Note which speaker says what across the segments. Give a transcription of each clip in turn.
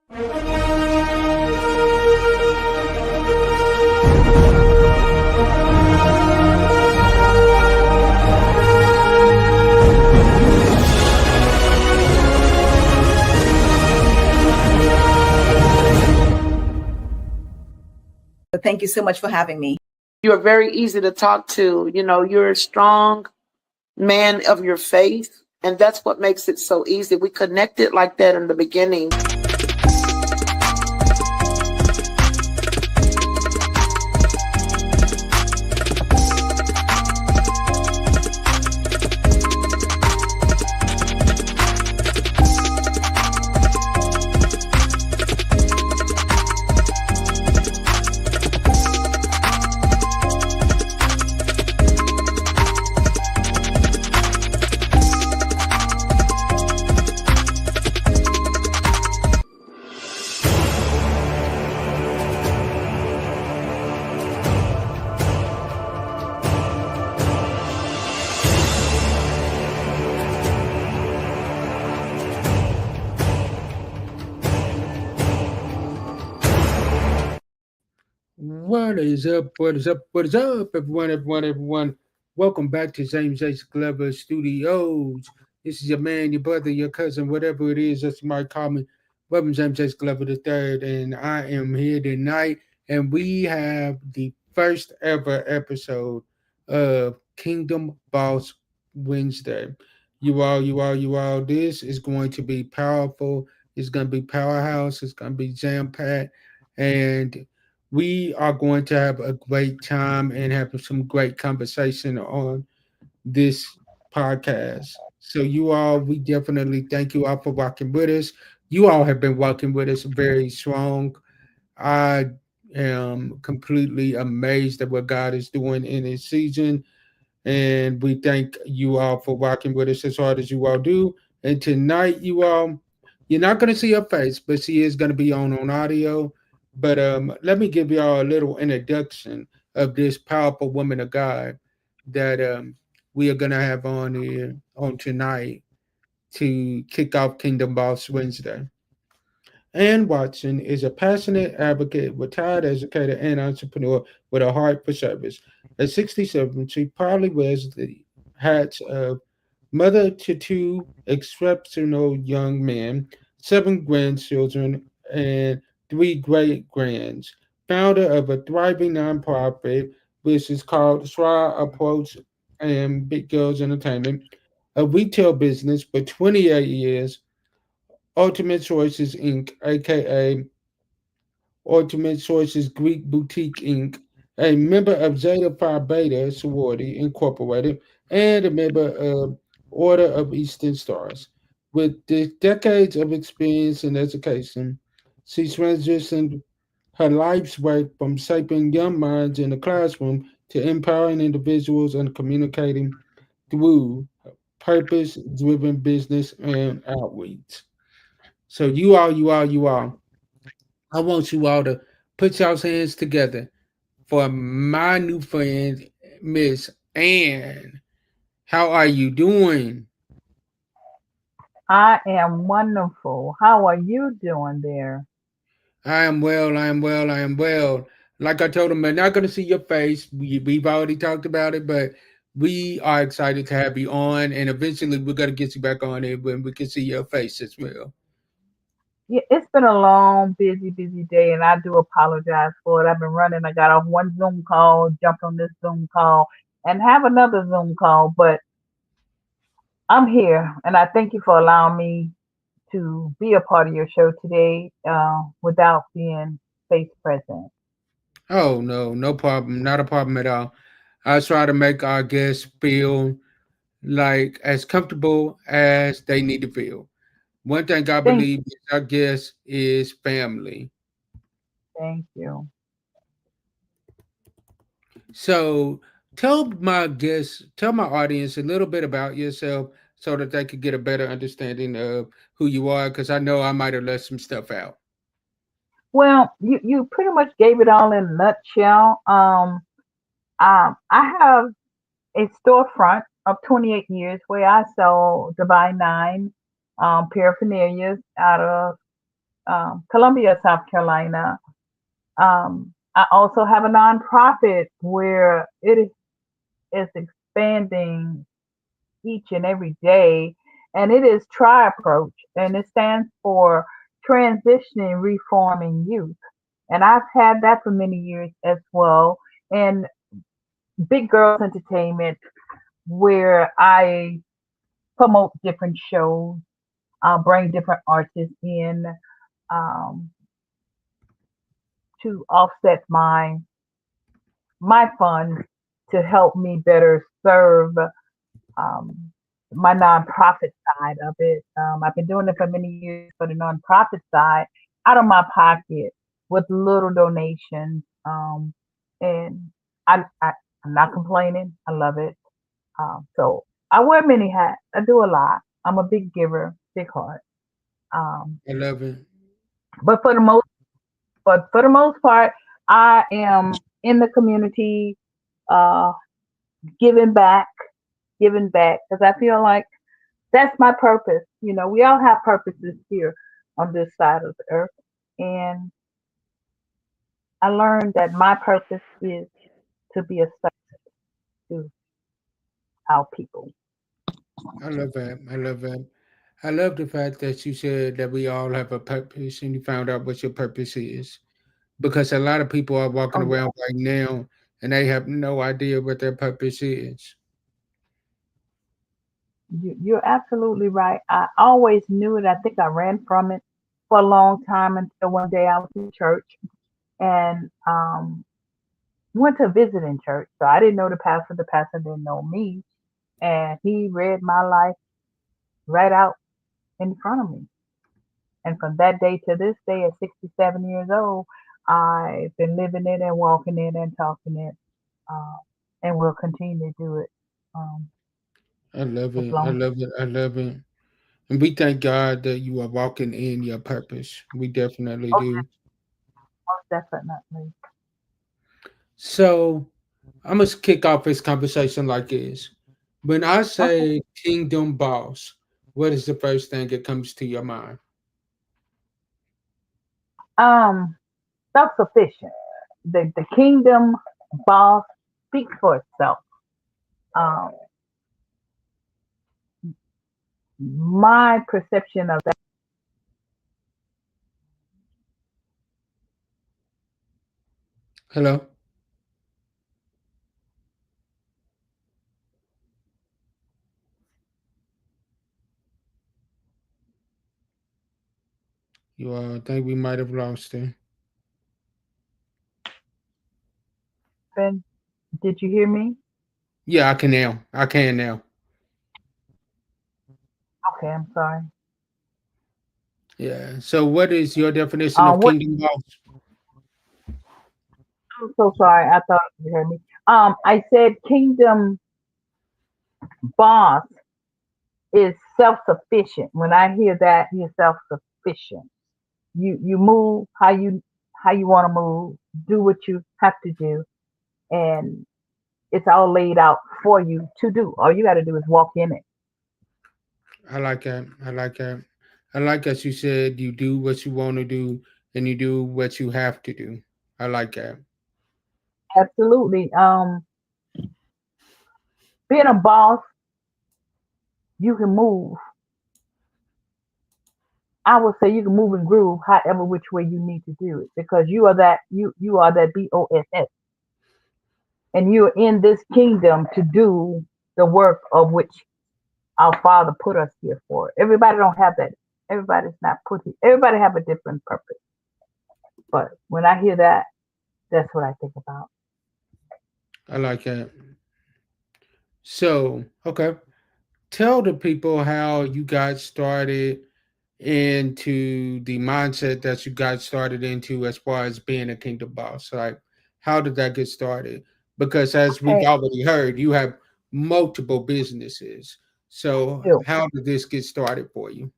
Speaker 1: Thank you so much for having me.
Speaker 2: You're very easy to talk to. You know, you're a strong man of your faith, and that's what makes it so easy. We connected like that in the beginning.
Speaker 3: What is up? What is up? What is up, everyone? Welcome back to James Glover Studios. This is your man, your brother, your cousin, whatever it is that you might call me. Welcome, James H. Glover the third, and I am here tonight, and we have the first ever episode of Kingdom Boss Wednesday. You all. This is going to be powerful. It's going to be powerhouse. It's going to be jam packed, and we are going to have a great time and have some great conversation on this podcast. So, you all, we definitely thank you all for walking with us. You all have been walking with us very strong. I am completely amazed at what God is doing in this season. And we thank you all for walking with us as hard as you all do. And tonight, you all, you're not going to see her face, but she is going to be on audio. But let me give y'all a little introduction of this powerful woman of God that we are going to have on here on tonight to kick off Kingdom Boss Wednesday. Ann Watson is a passionate advocate, retired educator, and entrepreneur with a heart for service. At 67, she proudly wears the hats of mother to two exceptional young men, seven grandchildren, and three great grands. Founder of a thriving nonprofit, which is called Try Approach and Big Girls Entertainment, a retail business for 28 years, Ultimate Choices Inc., aka Ultimate Choices Greek Boutique Inc., a member of Zeta Phi Beta Sorority Incorporated, and a member of Order of Eastern Stars. With decades of experience in education, she transitioned her life's work from shaping young minds in the classroom to empowering individuals and communicating through purpose driven business and outreach. So, you all. I want you all to put y'all's hands together for my new friend, Miss Ann. How are you doing?
Speaker 4: I am wonderful. How are you doing there?
Speaker 3: I am well. I am well. I am well. Like I told him, I'm not going to see your face. We've already talked about it, but we are excited to have you on. And eventually, we're going to get you back on it when we can see your face as well.
Speaker 4: Yeah, it's been a long, busy day, and I do apologize for it. I've been running. I got off one Zoom call, jumped on this Zoom call, and have another Zoom call, but I'm here, and I thank you for allowing me to be a part of your show today without being face present.
Speaker 3: Oh, no, no problem. Not a problem at all. I try to make our guests feel like as comfortable as they need to feel. One thing I
Speaker 4: Thank,
Speaker 3: believe is our guest is family.
Speaker 4: thank you.
Speaker 3: So tell my audience a little bit about yourself so that they could get a better understanding of who you are, because I know I might have left some stuff out.
Speaker 4: Well, you pretty much gave it all in a nutshell. I have a storefront of 28 years where I sell Divine Nine paraphernalia out of Columbia, South Carolina. I also have a nonprofit where is expanding each and every day, and it is TRI Approach, and it stands for Transitioning Reforming Youth. And I've had that for many years as well. And Big Girls Entertainment, where I promote different shows, I'll bring different artists in um, to offset my funds to help me better serve um, my nonprofit side of it. I've been doing it for many years for the nonprofit side, out of my pocket with little donations. And I, I'm not complaining. I love it. So I wear many hats. I do a lot. I'm a big giver, big heart. Um,
Speaker 3: I love it.
Speaker 4: but for the most part, I am in the community, uh, giving back, giving back, because I feel like that's my purpose. You know, we all have purposes here on this side of the earth. And I learned that my purpose is to be a servant to our people.
Speaker 3: I love that. I love that. I love the fact that you said that we all have a purpose and you found out what your purpose is. Because a lot of people are walking
Speaker 4: Oh,
Speaker 3: around right now and they have no idea what their purpose is.
Speaker 4: you're absolutely right. I always knew it. I think I ran from it for a long time until one day I was in church and went to visit in church. So I didn't know the pastor. The pastor didn't know me. And he read my life right out in front of me. And from that day to this day, at 67 years old, I've been living it and walking it and talking it, uh, and will continue to do it um,
Speaker 3: I love
Speaker 4: as
Speaker 3: it. I
Speaker 4: long as.
Speaker 3: love it. I love it. And we thank God that you are walking in your purpose. We definitely
Speaker 4: Oh,
Speaker 3: do.
Speaker 4: most definitely.
Speaker 3: So I'm gonna kick off this conversation like this. When I
Speaker 4: Okay.
Speaker 3: say kingdom boss, what is the first thing that comes to your mind?
Speaker 4: Um, Self-sufficient. The kingdom boss speaks for itself. Um, my perception of that.
Speaker 3: Hello? You think we might have lost her.
Speaker 4: Did you hear me?
Speaker 3: Yeah, I can now. I can now.
Speaker 4: Okay, I'm sorry.
Speaker 3: Yeah. So what is your definition of
Speaker 4: What?
Speaker 3: kingdom boss?
Speaker 4: I'm so sorry. I thought you heard me. I said kingdom boss is self-sufficient. When I hear that, you're self-sufficient. You move how you want to move, do what you have to do, and it's all laid out for you to do. All you got to do is walk in it.
Speaker 3: I like that. I like that. I like that you said you do what you want to do and you do what you have to do. I like that.
Speaker 4: Absolutely. Being a boss, you can move. I would say you can move and groove however which way you need to do it because you are that BOSS and you're in this kingdom to do the work of which our Father put us here for. Everybody don't have that. Everybody's not put here. Everybody have a different purpose. But when I hear that, that's what I think about.
Speaker 3: I like that. So, okay. Tell the people how you got started into the mindset that you got started into as far as being a kingdom boss. Like, how did that get started? Because as we've
Speaker 4: Okay,
Speaker 3: already heard, you have multiple businesses. So,
Speaker 4: do.
Speaker 3: how did this get started for you?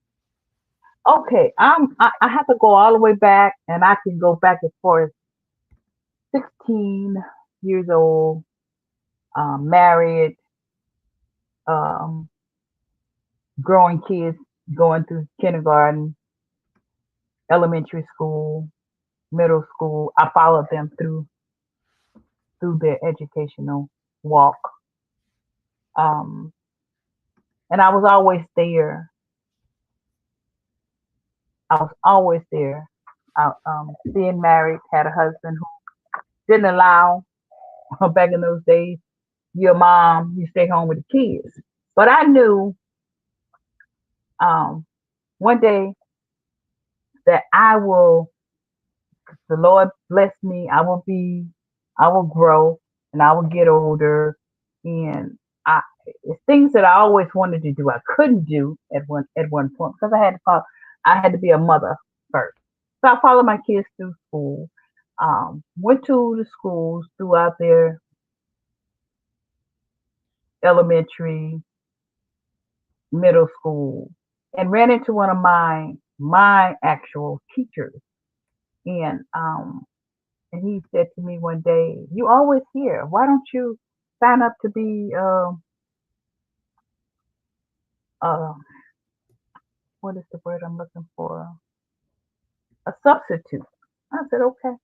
Speaker 4: Okay, I have to go all the way back, and I can go back as far as 16 years old, married, um, growing kids, going through kindergarten, elementary school, middle school. I followed them through their educational walk. Um, and I was always there. I was always there. Being married, had a husband who didn't allow, back in those days, your mom, you stay home with the kids. But I knew um, one day that the Lord bless me, I will grow and I will get older. And it's things that I always wanted to do, I couldn't do at one point because I had to be a mother first. So I followed my kids through school, went to the schools throughout their elementary, middle school, and ran into one of my actual teachers. And and he said to me one day, "You always here. Why don't you sign up to be uh what is the word I'm looking for? A substitute." I said, "Okay,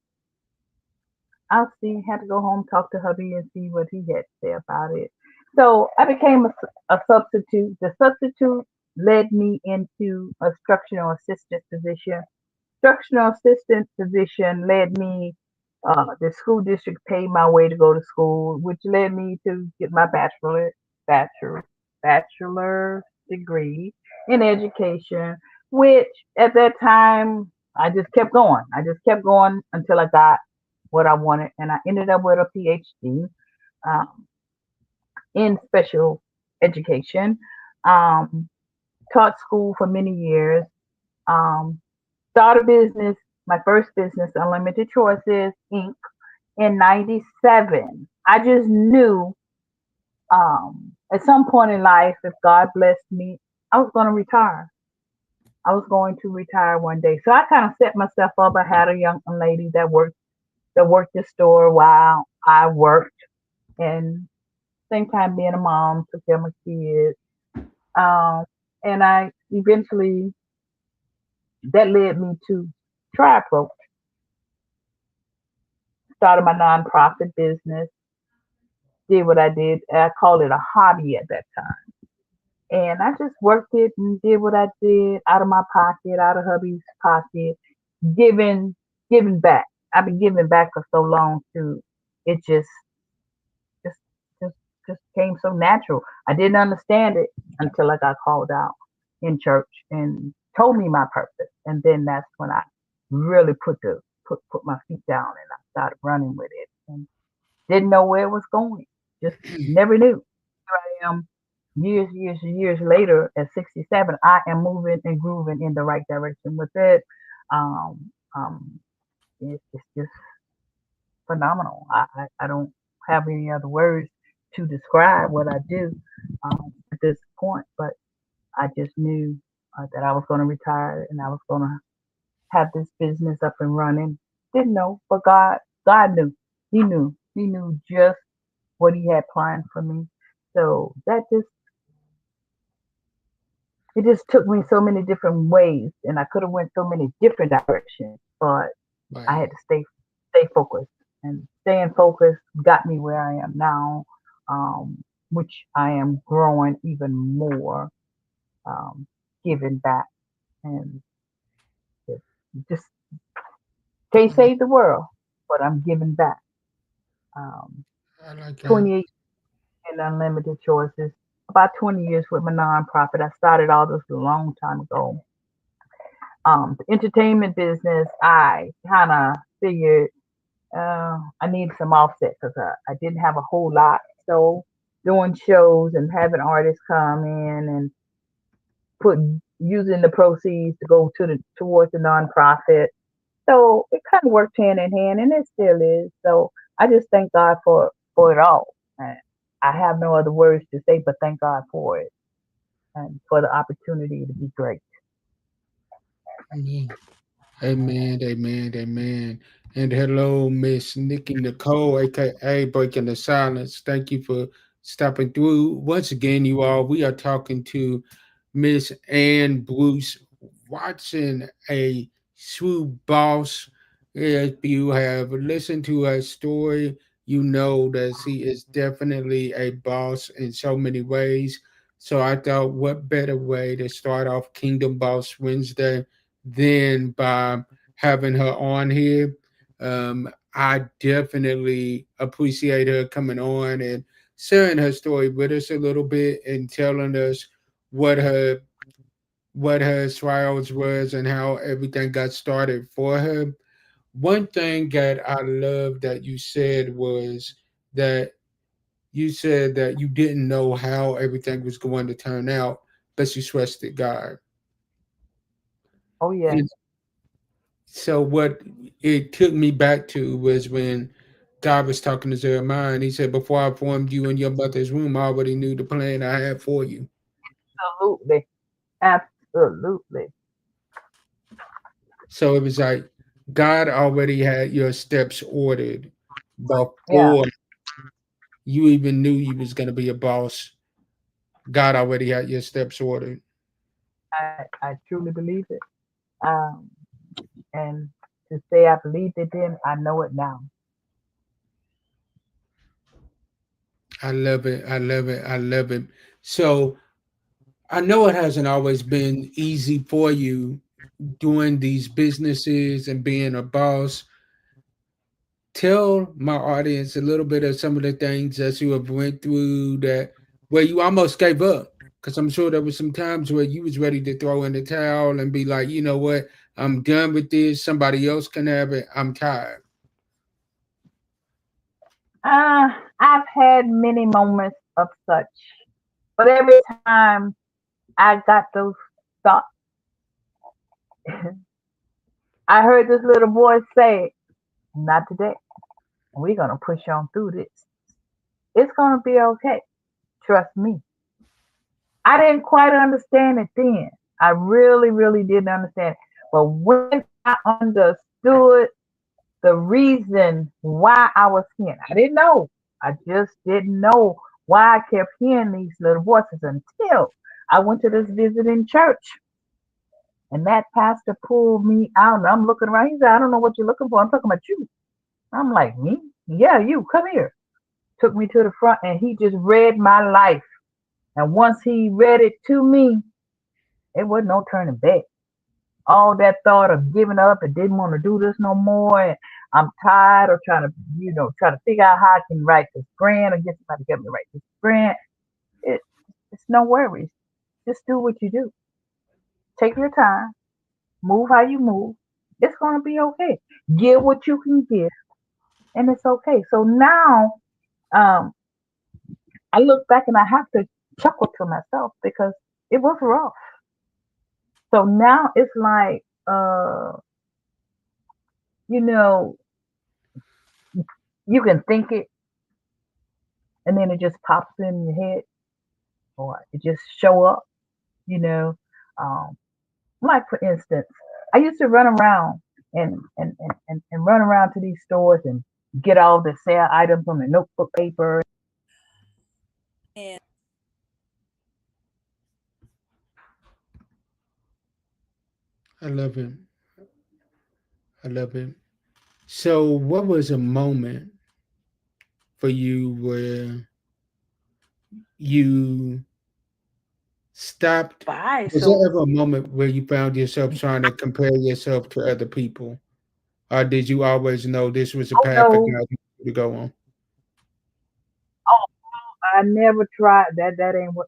Speaker 4: I'll see." Had to go home, talk to hubby, and see what he had to say about it. So I became a substitute. The substitute led me into a instructional assistant position. Instructional assistant position led me, the school district paid my way to go to school, which led me to get my bachelor, bachelor degree in education, which at that time I just kept going. I just kept going until I got what I wanted, and I ended up with a PhD um, in special education. Um, Taught school for many years. Um, Started a business, my first business, Unlimited Choices Inc. in '97. I just knew at some point in life, if God blessed me, I was going to retire. I was going to retire one day. So I kind of set myself up. I had a young lady that worked the store while I worked, and same time being a mom, took care of my kids. Um, and I eventually that led me to try approach. Started my nonprofit business, did what I did. I called it a hobby at that time. And I just worked it and did what I did out of my pocket, out of hubby's pocket, giving giving back. I've been giving back for so long too. It just just just came so natural. I didn't understand it until I got called out in church and told me my purpose. And then that's when I really put my feet down and I started running with it. And didn't know where it was going. Just never knew. Here I am years later at 67. I am moving and grooving in the right direction with it. Um, um, it's just phenomenal. I don't have any other words to describe what I do at this point, but I just knew that I was going to retire and I was going to have this business up and running. Didn't know, but God knew. He knew just what He had planned for me. So it just took me so many different ways, and I could have went so many different directions, but I
Speaker 3: Right.
Speaker 4: had to stay focused, and staying focused got me where I am now, which I am growing even more, um, giving back, and it just can't
Speaker 3: Mm,
Speaker 4: save the world, but I'm giving back. Um,
Speaker 3: I like that.
Speaker 4: 28 in unlimited choices, about 20 years with my nonprofit. I started all this a long time ago. The entertainment business, I kind of figured I needed some offset because I didn't have a whole lot. So doing shows and having artists come in and put using the proceeds to go towards the nonprofit. So it kind of worked hand in hand, and it still is. So I just thank God for it all. And I have no other words to say but thank God for it and for the opportunity to be great.
Speaker 3: Amen. Amen. Amen. Amen. And hello, Miss Nikki Nicole, aka Breaking the Silence. Thank you for stopping through. Once again, you all, we are talking to Miss Ann Bruce Watson, a true boss. If you have listened to her story, you know that she is definitely a boss in so many ways. So I thought, what better way to start off Kingdom Boss Wednesday than by having her on here? I definitely appreciate her coming on and sharing her story with us a little bit and telling us what her what her trials was and how everything got started for her. One thing that I love that you said was that you said that you didn't know how everything was going to turn out, but you trusted God.
Speaker 4: Oh yeah.
Speaker 3: And so what it took me back to was when God was talking to Jeremiah and he said, before I formed you in your mother's womb, I already knew the plan I had for you.
Speaker 4: Absolutely. Absolutely.
Speaker 3: So it was like God already had your steps ordered
Speaker 4: Yeah.
Speaker 3: before you even knew you was gonna be a boss. God already had your steps ordered.
Speaker 4: I truly believe it. Um, and to say I believed it then, I know it now.
Speaker 3: I love it. I love it. I love it. So I know it hasn't always been easy for you doing these businesses and being a boss. Tell my audience a little bit of some of the things that you have went through that where you almost gave up. Because I'm sure there was some times where you was ready to throw in the towel and be like, you know what, I'm done with this. Somebody else can have it. I'm tired.
Speaker 4: I've had many moments of such, but every time I got those thoughts, I heard this little voice say, "Not today. We're gonna push on through this. It's gonna be okay. Trust me." I didn't quite understand it then. I really, really didn't understand it. But when I understood the reason why I was hearing, I didn't know. I just didn't know why I kept hearing these little voices until I went to this visiting church. And that pastor pulled me out. And I'm looking around. He said, "I don't know what you're looking for. I'm talking about you." I'm like, "Me? Yeah, you. Come here." Took me to the front and he just read my life. And once he read it to me, it wasn't no turning back. All that thought of giving up and didn't want to do this no more. And I'm tired of trying to, try to figure out how I can write this grant or get somebody to help me write this grant. It, it's no worries. Just do what you do. Take your time. Move how you move. It's going to be okay. Give what you can give, and it's okay. So now, um, I look back and I have to chuckle to myself because it was rough. So now it's like, you know, you can think it and then it just pops in your head or it just show up, you know. Um, like for instance, I used to run around and run around to these stores and get all the sale items on the notebook paper. And
Speaker 3: I love it. I love it. So what was a moment for you where you stopped?
Speaker 2: Bye.
Speaker 3: Was there
Speaker 2: So
Speaker 3: ever a moment where you found yourself trying to compare yourself to other people? Or did you always know this was a
Speaker 4: oh
Speaker 3: path that
Speaker 4: no,
Speaker 3: God wanted you to go on?
Speaker 4: oh I never tried that. That ain't what.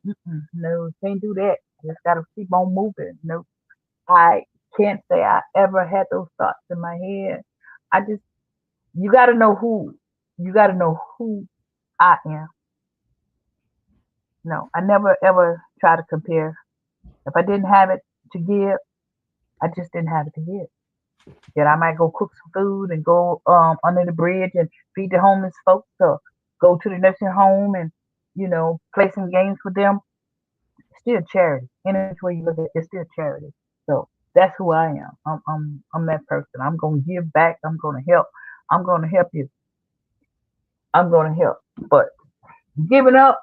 Speaker 4: No, can't do that. Just gotta keep on moving. No, I can't say I ever had those thoughts in my head. I just you got to know who you got to know who I am. No, I never ever try to compare. If I didn't have it to give, I just didn't have it to give. Yet I might go cook some food and go under the bridge and feed the homeless folks or go to the nursing home and play some games with them. It's still charity. Any which way you look at it, it's still charity. So that's who I am. I'm that person. I'm gonna give back. I'm gonna help. I'm gonna help you. I'm gonna help. But giving up,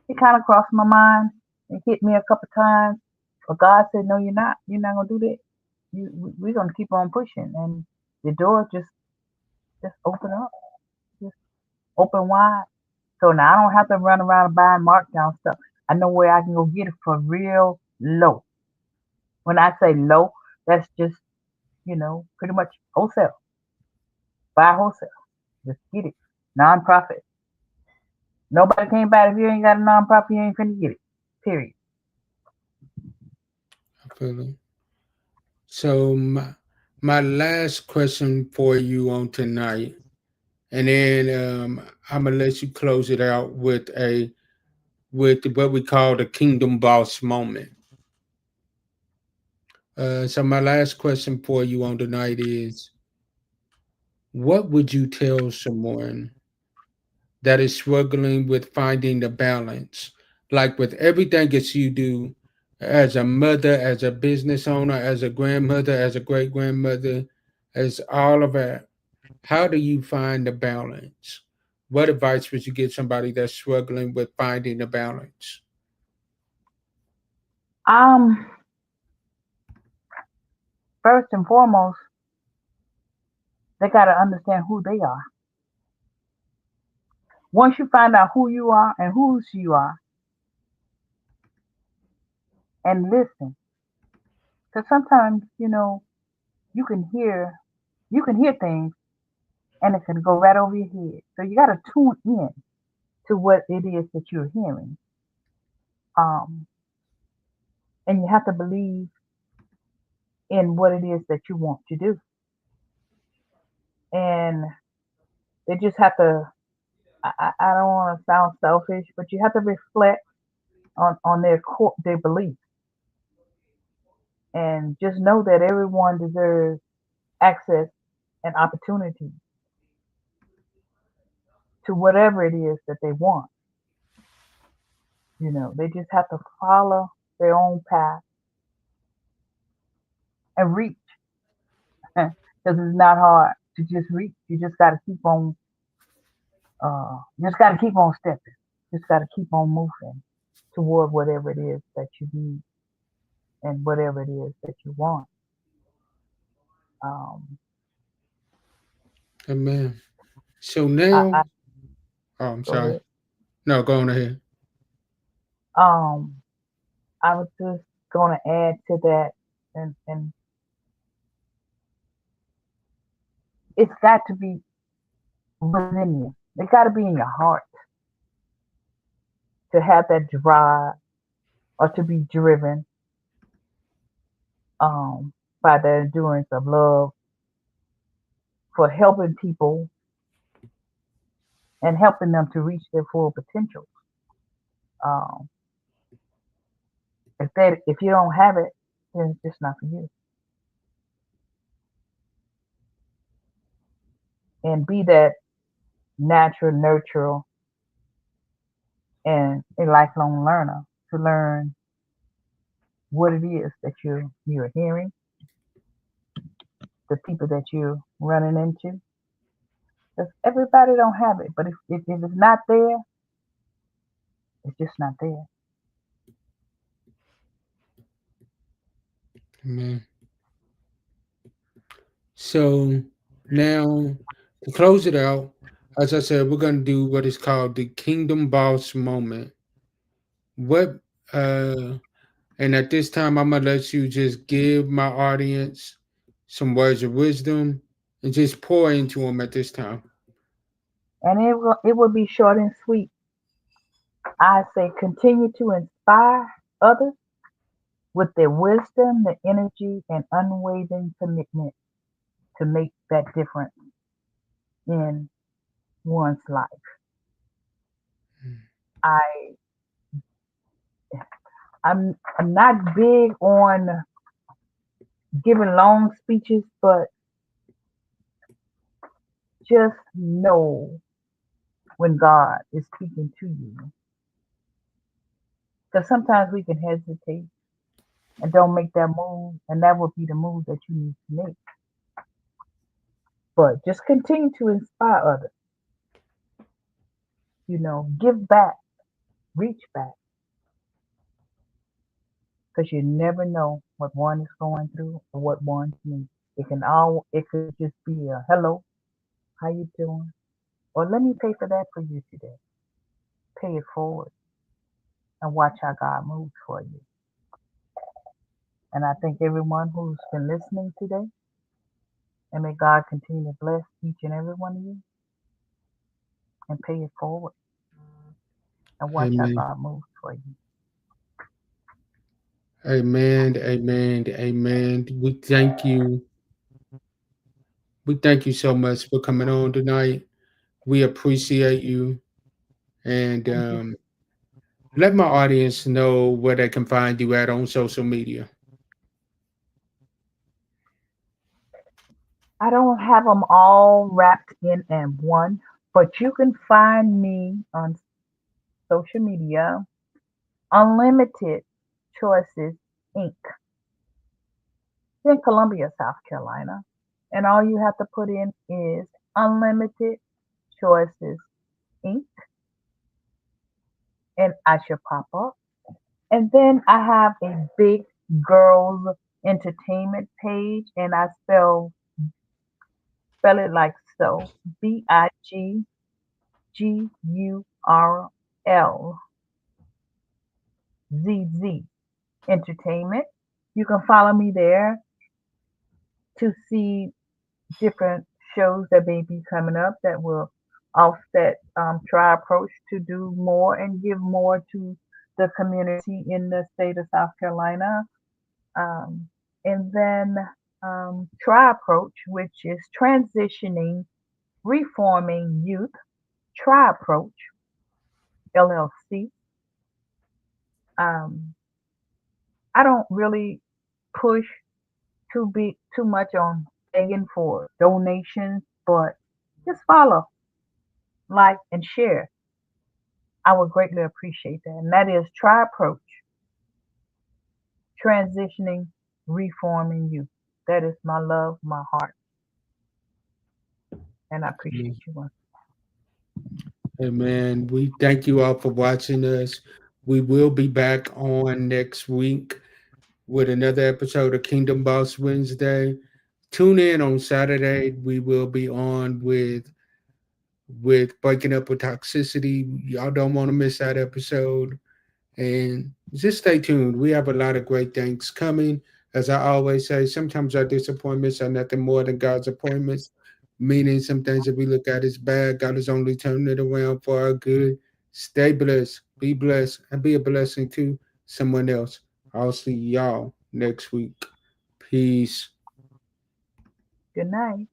Speaker 4: it kind of crossed my mind. It hit me a couple times. But God said, "No, you're not. You're not gonna do that." we're gonna keep on pushing, and the door just open up, just open wide. So now I don't have to run around buying markdown stuff. I know where I can go get it for real low. When I say low, that's just pretty much wholesale. Buy wholesale, just get it. Nonprofit. Nobody came back if you ain't got a nonprofit. You ain't finna get it. Period.
Speaker 3: I feel it. So my last question for you on tonight, and then I'm gonna let you close it out with what we call the Kingdom Boss moment. So my last question for you on tonight is, what would you tell someone that is struggling with finding the balance, like with everything that you do, as a mother, as a business owner, as a grandmother, as a great grandmother, as all of that? How do you find the balance? What advice would you give somebody that's struggling with finding the balance?
Speaker 4: Um, First and foremost, they gotta understand who they are. Once you find out who you are and whose you are, and listen, because sometimes you can hear things and it can go right over your head. So you gotta tune in to what it is that you're hearing. Um, and you have to believe in what it is that you want to do. And they just have to. I don't want to sound selfish, but you have to reflect on their beliefs, and just know that everyone deserves access and opportunity to whatever it is that they want. They just have to follow their own path and reach, because it's not hard to just reach. You just got to keep on. Just got to keep on stepping. Just got to keep on moving toward whatever it is that you need and whatever it is that you want. Um,
Speaker 3: Amen. So
Speaker 4: I
Speaker 3: now, oh, I'm
Speaker 4: Go
Speaker 3: sorry.
Speaker 4: ahead.
Speaker 3: No, go on ahead.
Speaker 4: Um, I was just going to add to that, and it's got to be within you. It got to be in your heart to have that drive or to be driven um, by the endurance of love for helping people and helping them to reach their full potential. Um, if you don't have it, then it's just not for you. And be that natural, nurturer, and a lifelong learner to learn what it is that you're hearing, the people that you're running into. Because everybody don't have it, but if it's not there, it's just not there.
Speaker 3: Amen. So now to close it out, as I said, we're gonna do what is called the Kingdom Boss moment. What uh and at this time I'm gonna let you just give my audience some words of wisdom and just pour into them at this time.
Speaker 4: And it will be short and sweet. I say continue to inspire others with their wisdom, their energy, and unwavering commitment to make that difference in one's life. I I'm not big on giving long speeches, but just know when God is speaking to you. Because sometimes we can hesitate and don't make that move, and that would be the move that you need to make. But just continue to inspire others. Give back, reach back, because you never know what one is going through or what one needs. It could just be a hello, how you doing? Or let me pay for that for you today. Pay it forward and watch how God moves for you. And I thank everyone who's been listening today. And may God continue to bless each and every one of you and pay it forward and watch how
Speaker 3: Amen.
Speaker 4: God moves for you.
Speaker 3: Amen. Amen. Amen. We thank you. We thank you so much for coming on tonight. We appreciate you. And
Speaker 4: Thank you.
Speaker 3: let my audience know where they can find you at on social media.
Speaker 4: I don't have them all wrapped in and one, but you can find me on social media, Unlimited Choices Inc. in Columbia, South Carolina. And all you have to put in is Unlimited Choices Inc. and I should pop up. And then I have a big girls entertainment page and I spell it like so. BIGGURLZZ Entertainment. You can follow me there to see different shows that may be coming up that will offset try approach to do more and give more to the community in the state of South Carolina. Um, and then try approach, which is transitioning, reforming youth, try approach, LLC. Um, I don't really push too much on begging for donations, but just follow, like, and share. I would greatly appreciate that. And that is Try Approach, Transitioning, Reforming Youth. That is my love, my heart. And I appreciate you.
Speaker 3: Amen. We thank you all for watching us. We will be back on next week with another episode of Kingdom Boss Wednesday. Tune in on Saturday. We will be on with breaking up with toxicity. Y'all don't want to miss that episode. And just stay tuned. We have a lot of great things coming. As I always say, sometimes our disappointments are nothing more than God's appointments, meaning some things that we look at as bad, God is only turning it around for our good. Stay blessed, and be a blessing to someone else. I'll see y'all next week. Peace.
Speaker 4: Good night.